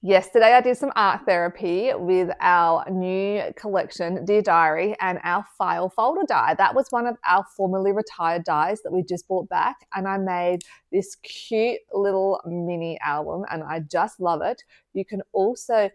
Yesterday, I did some art therapy with our new collection, Dear Diary, and our file folder die. That was one of our formerly retired dies that we just bought back. And I made this cute little mini album, and I just love it. You can also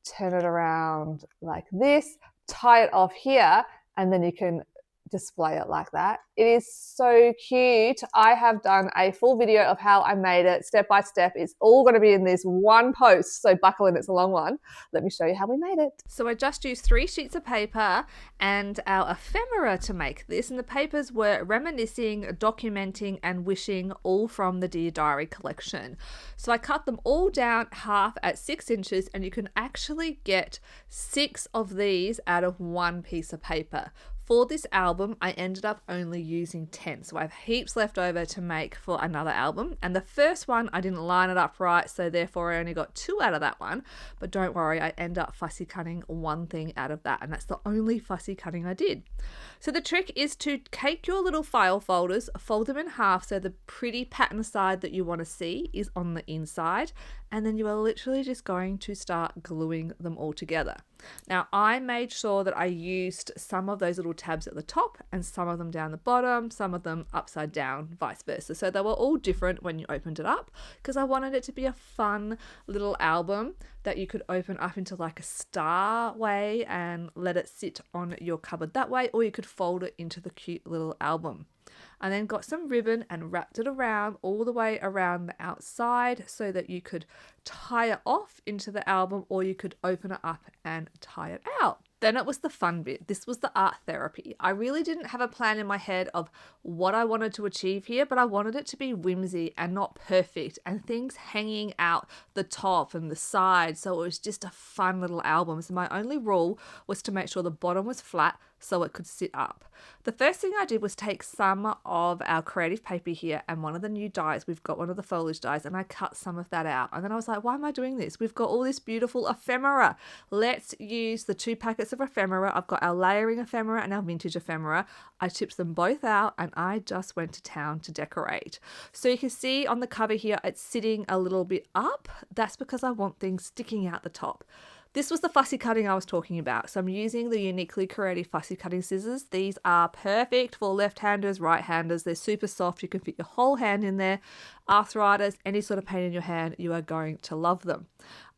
turn it around like this, tie it off here, and then you can display it like that. It is so cute. I have done a full video of how I made it step by step. It's all going to be in this one post, so buckle in, it's a long one. Let me show you how we made it. So I just used 3 sheets of paper and our ephemera to make this, and the papers were reminiscing, documenting and wishing, all from the Dear Diary collection. So I cut them all down half at 6 inches, and you can actually get 6 of these out of one piece of paper. For this album, I ended up only using 10, so I have heaps left over to make for another album. And the first one, I didn't line it up right, so therefore I only got 2 out of that one. But don't worry, I end up fussy cutting one thing out of that, and that's the only fussy cutting I did. So the trick is to take your little file folders, fold them in half so the pretty pattern side that you want to see is on the inside, and then you are literally just going to start gluing them all together. Now, I made sure that I used some of those little tabs at the top and some of them down the bottom, some of them upside down, vice versa. So they were all different when you opened it up, because I wanted it to be a fun little album that you could open up into like a star way and let it sit on your cupboard that way, or you could fold it into the cute little album. I then got some ribbon and wrapped it around all the way around the outside so that you could tie it off into the album, or you could open it up and tie it out. Then it was the fun bit. This was the art therapy. I really didn't have a plan in my head of what I wanted to achieve here, but I wanted it to be whimsy and not perfect, and things hanging out the top and the side. So it was just a fun little album. So my only rule was to make sure the bottom was flat so it could sit up. The first thing I did was take some of our creative paper here and one of the new dies. We've got one of the foliage dies, and I cut some of that out. And then I was like, why am I doing this? We've got all this beautiful ephemera. Let's use the 2 packets of ephemera. I've got our layering ephemera and our vintage ephemera. I chipped them both out, and I just went to town to decorate. So you can see on the cover here, it's sitting a little bit up. That's because I want things sticking out the top. This was the fussy cutting I was talking about. So I'm using the Uniquely Creative fussy cutting scissors. These are perfect for left-handers, right-handers. They're super soft. You can fit your whole hand in there. Arthritis, any sort of pain in your hand, you are going to love them.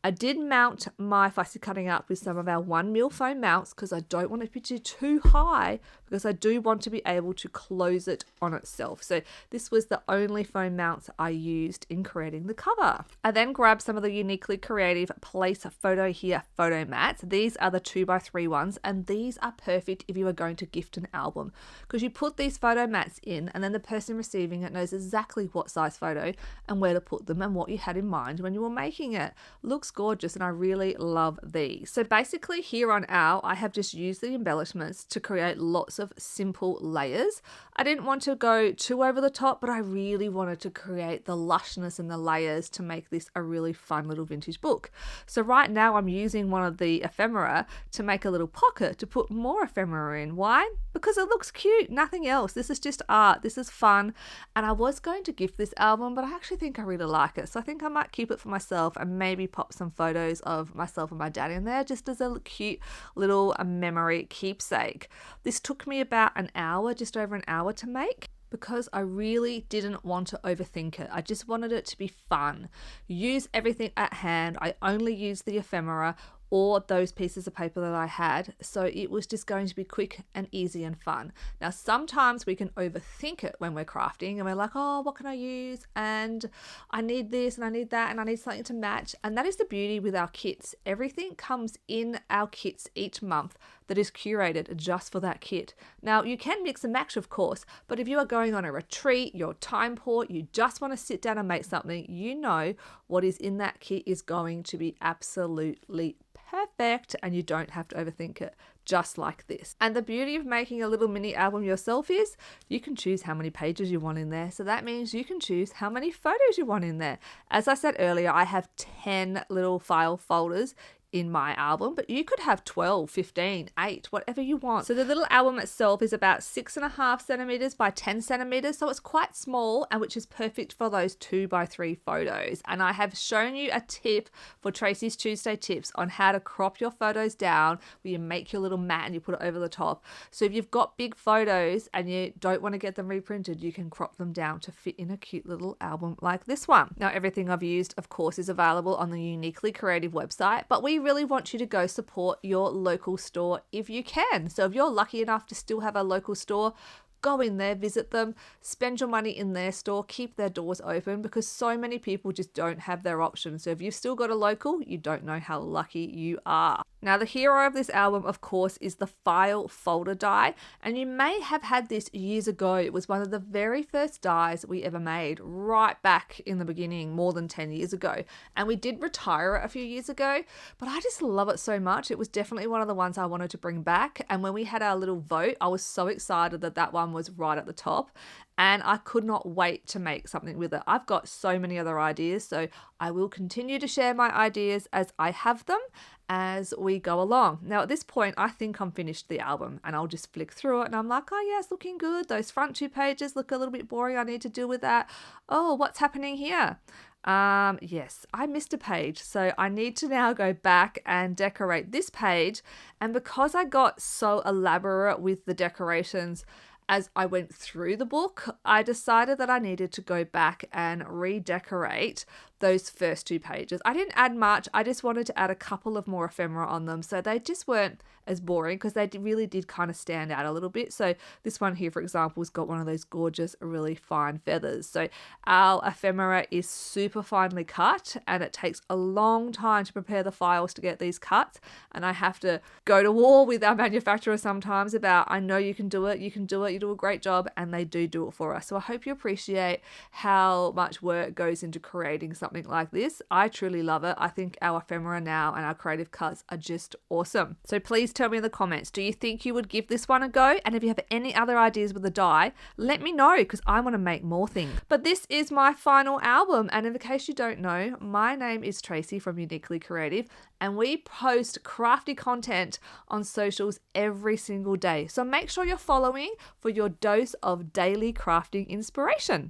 I did mount my fussy cutting up with some of our 1mm foam mounts, because I don't want it to be too high, because I do want to be able to close it on itself. So this was the only foam mounts I used in creating the cover. I then grabbed some of the Uniquely Creative Place Photo Here photo mats. These are the 2x3 ones, and these are perfect if you are going to gift an album, because you put these photo mats in, and then the person receiving it knows exactly what size photo and where to put them and what you had in mind when you were making it. Looks gorgeous, and I really love these. So basically here on out, I have just used the embellishments to create lots of simple layers. I didn't want to go too over the top, but I really wanted to create the lushness and the layers to make this a really fun little vintage book. So right now I'm using one of the ephemera to make a little pocket to put more ephemera in. Why? Because it looks cute, nothing else. This is just art, this is fun. And I was going to gift this album, but I actually think I really like it. So I think I might keep it for myself and maybe pop some photos of myself and my dad in there just as a cute little memory keepsake. This took me about an hour, just over an hour to make, because I really didn't want to overthink it. I just wanted it to be fun. Use everything at hand. I only used the ephemera or those pieces of paper that I had, so it was just going to be quick and easy and fun. Now, sometimes we can overthink it when we're crafting, and we're like, oh, what can I use? And I need this and I need that and I need something to match. And that is the beauty with our kits. Everything comes in our kits each month that is curated just for that kit. Now, you can mix and match, of course, but if you are going on a retreat, you're time poor, you just want to sit down and make something, you know what is in that kit is going to be absolutely perfect, and you don't have to overthink it, just like this. And the beauty of making a little mini album yourself is you can choose how many pages you want in there. So that means you can choose how many photos you want in there. As I said earlier, I have 10 little file folders in my album, but you could have 12, 15, 8, whatever you want. So the little album itself is about 6.5 centimeters by 10 centimeters. So it's quite small, and which is perfect for those 2x3 photos. And I have shown you a tip for Tracy's Tuesday Tips on how to crop your photos down, where you make your little mat and you put it over the top. So if you've got big photos and you don't want to get them reprinted, you can crop them down to fit in a cute little album like this one. Now, everything I've used, of course, is available on the Uniquely Creative website, but we really want you to go support your local store if you can. So if you're lucky enough to still have a local store, go in there, visit them, spend your money in their store, keep their doors open, because so many people just don't have their options. So if you've still got a local, you don't know how lucky you are. Now, the hero of this album, of course, is the file folder die, and you may have had this years ago. It was one of the very first dies we ever made, right back in the beginning, more than 10 years ago. And we did retire it a few years ago, but I just love it so much. It was definitely one of the ones I wanted to bring back. And when we had our little vote, I was so excited that that one was right at the top, and I could not wait to make something with it. I've got so many other ideas, so I will continue to share my ideas as I have them as we go along. Now, at this point, I think I'm finished the album, and I'll just flick through it and I'm like, oh yeah, it's looking good. Those front 2 pages look a little bit boring. I need to deal with that. Oh, what's happening here? Yes, I missed a page, so I need to now go back and decorate this page. And because I got so elaborate with the decorations as I went through the book, I decided that I needed to go back and redecorate those first 2 pages. I didn't add much. I just wanted to add a couple of more ephemera on them, so they just weren't as boring, because they really did kind of stand out a little bit. So this one here, for example, has got one of those gorgeous, really fine feathers. So our ephemera is super finely cut, and it takes a long time to prepare the files to get these cuts. And I have to go to war with our manufacturer sometimes about, I know you can do it, you do a great job, and they do it for us. So I hope you appreciate how much work goes into creating something like this. I truly love it. I think our ephemera now and our creative cuts are just awesome. So please tell me in the comments, do you think you would give this one a go? And if you have any other ideas with the die, let me know, because I want to make more things. But this is my final album, and in case you don't know, my name is Tracy from Uniquely Creative, and we post crafty content on socials every single day. So make sure you're following for your dose of daily crafting inspiration.